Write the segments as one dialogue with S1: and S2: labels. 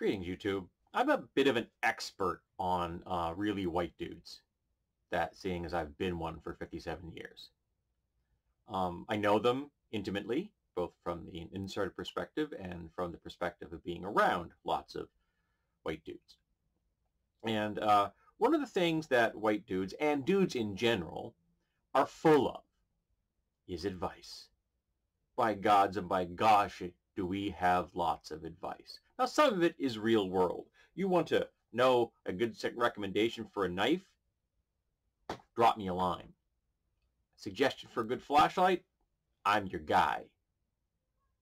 S1: Greetings, YouTube. I'm a bit of an expert on really white dudes, that seeing as I've been one for 57 years. I know them intimately, both from the insider perspective and from the perspective of being around lots of white dudes. And one of the things that white dudes, and dudes in general, are full of is advice. By gods and by gosh, do we have lots of advice. Now, some of it is real world. You want to know a good recommendation for a knife? Drop me a line. Suggestion for a good flashlight? I'm your guy.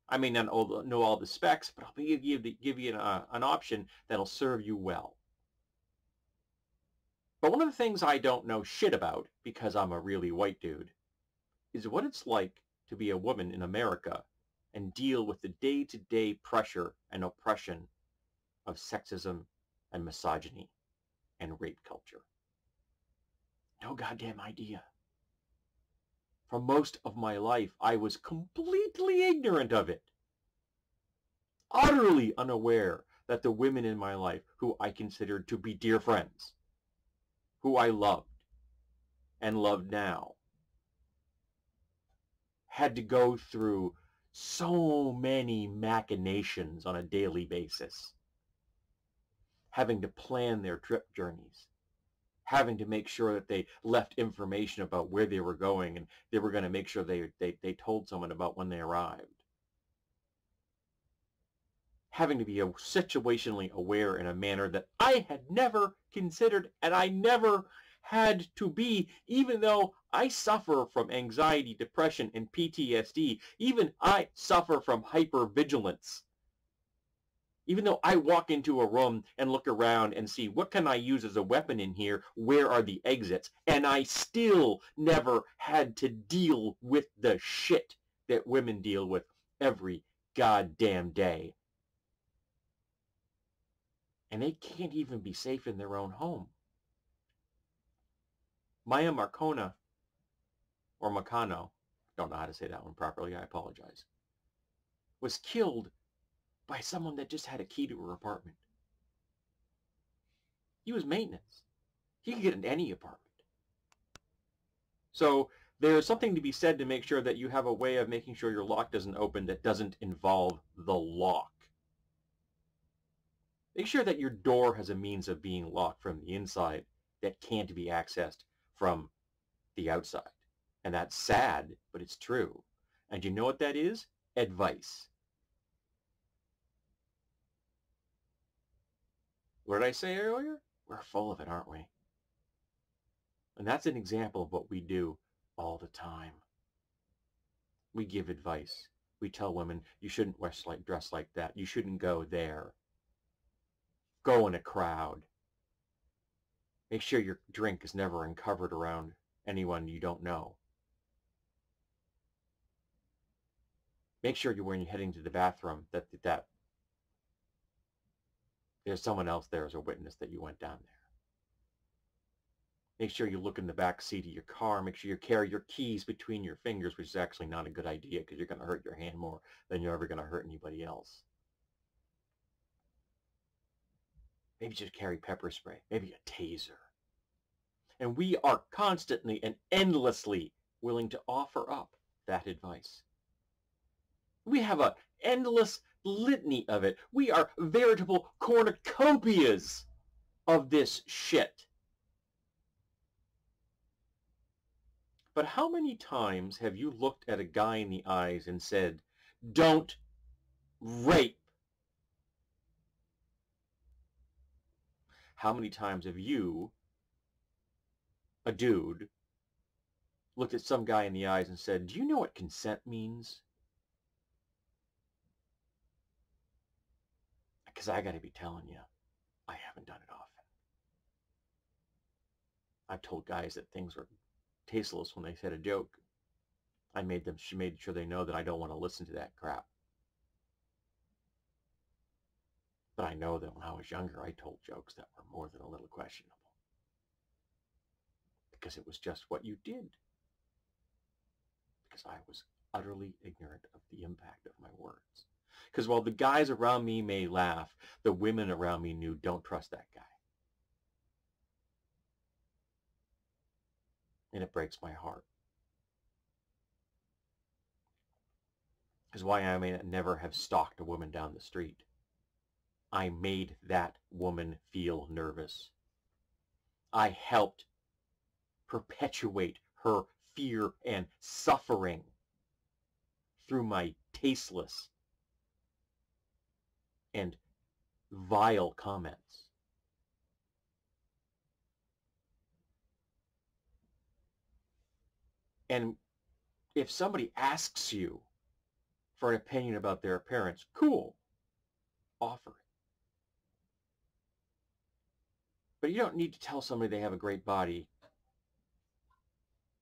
S1: I may not know all the specs, but I'll give you an option that'll serve you well. But one of the things I don't know shit about, because I'm a really white dude, is what it's like to be a woman in America and deal with the day-to-day pressure and oppression of sexism and misogyny and rape culture. No goddamn idea. For most of my life, I was completely ignorant of it. Utterly unaware that the women in my life who I considered to be dear friends, who I loved and love now, had to go through so many machinations on a daily basis, having to plan their trip journeys, having to make sure that they left information about where they were going, and they were going to make sure they told someone about when they arrived. Having to be situationally aware in a manner that I had never considered, and I never had to be, even though I suffer from anxiety, depression, and PTSD. Even I suffer from hypervigilance. Even though I walk into a room and look around and see, what can I use as a weapon in here? Where are the exits? And I still never had to deal with the shit that women deal with every goddamn day. And they can't even be safe in their own home. Maya Marcona, or Macano, don't know how to say that one properly, I apologize, was killed by someone that just had a key to her apartment. He was maintenance. He could get into any apartment. So there's something to be said to make sure that you have a way of making sure your lock doesn't open that doesn't involve the lock. Make sure that your door has a means of being locked from the inside that can't be accessed from the outside. And that's sad, but it's true. And you know what that is? Advice. What did I say earlier? We're full of it, aren't we? And that's an example of what we do all the time. We give advice. We tell women, you shouldn't dress like that. You shouldn't go there. Go in a crowd. Make sure your drink is never uncovered around anyone you don't know. Make sure when you're heading to the bathroom that there's someone else there as a witness that you went down there. Make sure you look in the back seat of your car. Make sure you carry your keys between your fingers, which is actually not a good idea because you're going to hurt your hand more than you're ever going to hurt anybody else. Maybe just carry pepper spray, maybe a taser. And we are constantly and endlessly willing to offer up that advice. We have an endless litany of it. We are veritable cornucopias of this shit. But how many times have you looked at a guy in the eyes and said, don't rape? How many times have you, a dude, looked at some guy in the eyes and said, do you know what consent means? Because I got to be telling you, I haven't done it often. I've told guys that things were tasteless when they said a joke. I made sure they know that I don't want to listen to that crap. But I know that when I was younger, I told jokes that were more than a little questionable. Because it was just what you did. Because I was utterly ignorant of the impact of my words. Because while the guys around me may laugh, the women around me knew, don't trust that guy. And it breaks my heart. Is why I may never have stalked a woman down the street. I made that woman feel nervous. I helped perpetuate her fear and suffering through my tasteless and vile comments. And if somebody asks you for an opinion about their appearance, cool, offer it. But you don't need to tell somebody they have a great body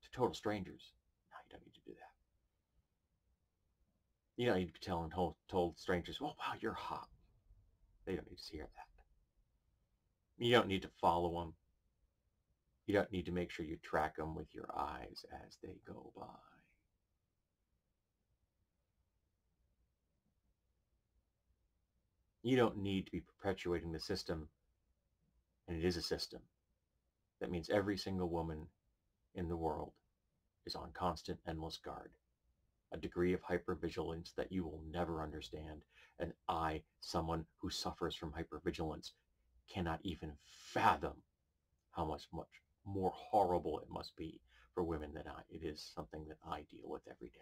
S1: to total strangers. No, you don't need to do that. You don't need to be telling told strangers, oh, wow, you're hot. They don't need to hear that. You don't need to follow them. You don't need to make sure you track them with your eyes as they go by. You don't need to be perpetuating the system, and it is a system. That means every single woman in the world is on constant, endless guard. A degree of hypervigilance that you will never understand. And I, someone who suffers from hypervigilance, cannot even fathom how much more horrible it must be for women than it is something that I deal with every day.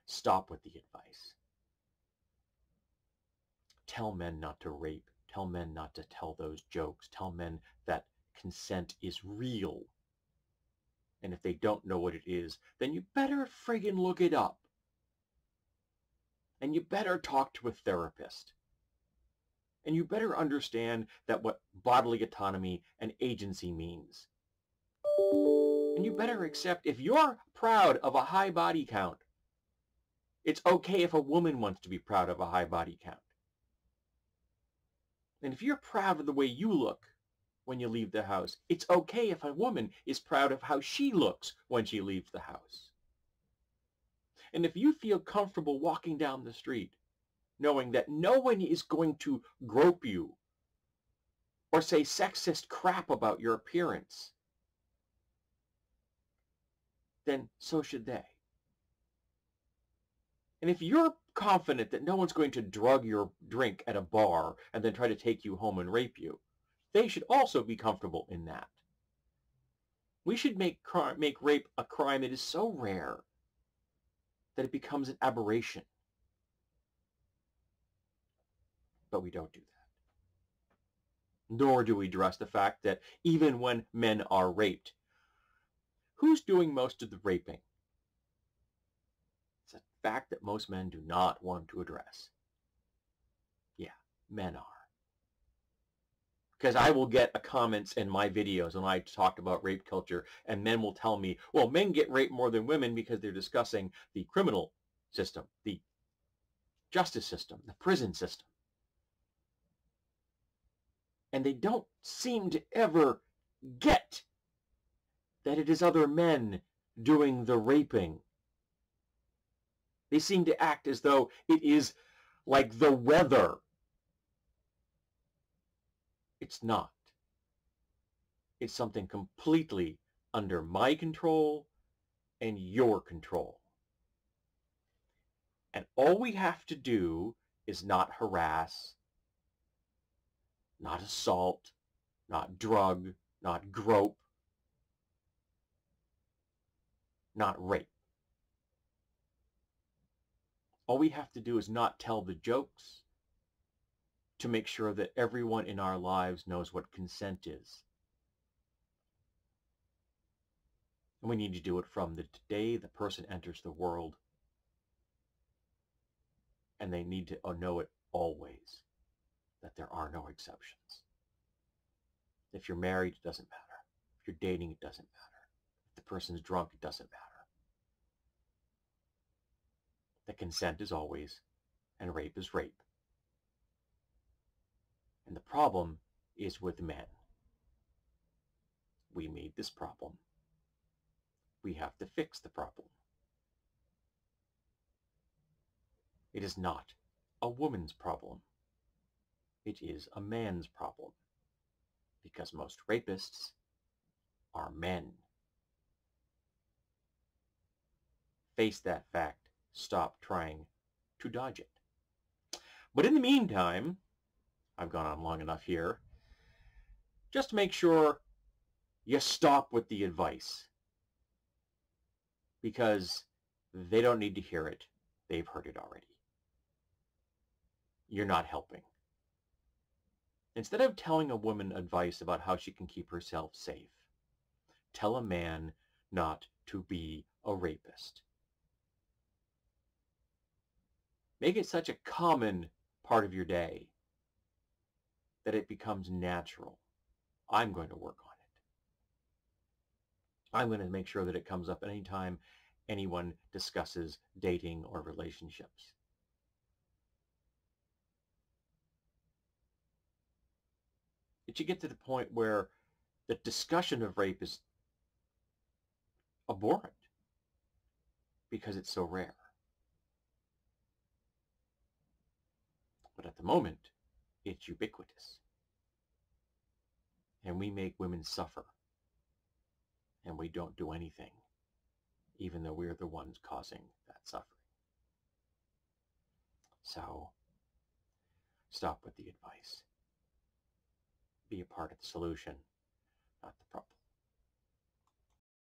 S1: Stop with the advice. Tell men not to rape. Tell men not to tell those jokes. Tell men that consent is real. And if they don't know what it is, then you better friggin' look it up. And you better talk to a therapist. And you better understand that what bodily autonomy and agency means. And you better accept, if you're proud of a high body count, it's okay if a woman wants to be proud of a high body count. And if you're proud of the way you look when you leave the house, it's okay if a woman is proud of how she looks when she leaves the house. And if you feel comfortable walking down the street, knowing that no one is going to grope you or say sexist crap about your appearance, then so should they. And if you're confident that no one's going to drug your drink at a bar and then try to take you home and rape you, they should also be comfortable in that. We should make rape a crime that is so rare that it becomes an aberration. But we don't do that. Nor do we address the fact that even when men are raped, who's doing most of the raping? It's a fact that most men do not want to address. Yeah, men are. Because I will get comments in my videos when I talk about rape culture, and men will tell me, well, men get raped more than women because they're discussing the criminal system, the justice system, the prison system. And they don't seem to ever get that it is other men doing the raping. They seem to act as though it is like the weather. It's not. It's something completely under my control and your control. And all we have to do is not harass, not assault, not drug, not grope, not rape. All we have to do is not tell the jokes to make sure that everyone in our lives knows what consent is. And we need to do it from the day the person enters the world. And they need to know it always, that there are no exceptions. If you're married, it doesn't matter. If you're dating, it doesn't matter. If the person's drunk, it doesn't matter. The consent is always, and rape is rape. And the problem is with men. We made this problem. We have to fix the problem. It is not a woman's problem. It is a man's problem. Because most rapists are men. Face that fact. Stop trying to dodge it. But in the meantime, I've gone on long enough here, just make sure you stop with the advice. Because they don't need to hear it. They've heard it already. You're not helping. Instead of telling a woman advice about how she can keep herself safe, tell a man not to be a rapist. Make it such a common part of your day that it becomes natural. I'm going to work on it. I'm going to make sure that it comes up anytime anyone discusses dating or relationships. It should get to the point where the discussion of rape is abhorrent because it's so rare. But at the moment, it's ubiquitous. And we make women suffer. And we don't do anything, even though we're the ones causing that suffering. So, stop with the advice. Be a part of the solution, not the problem.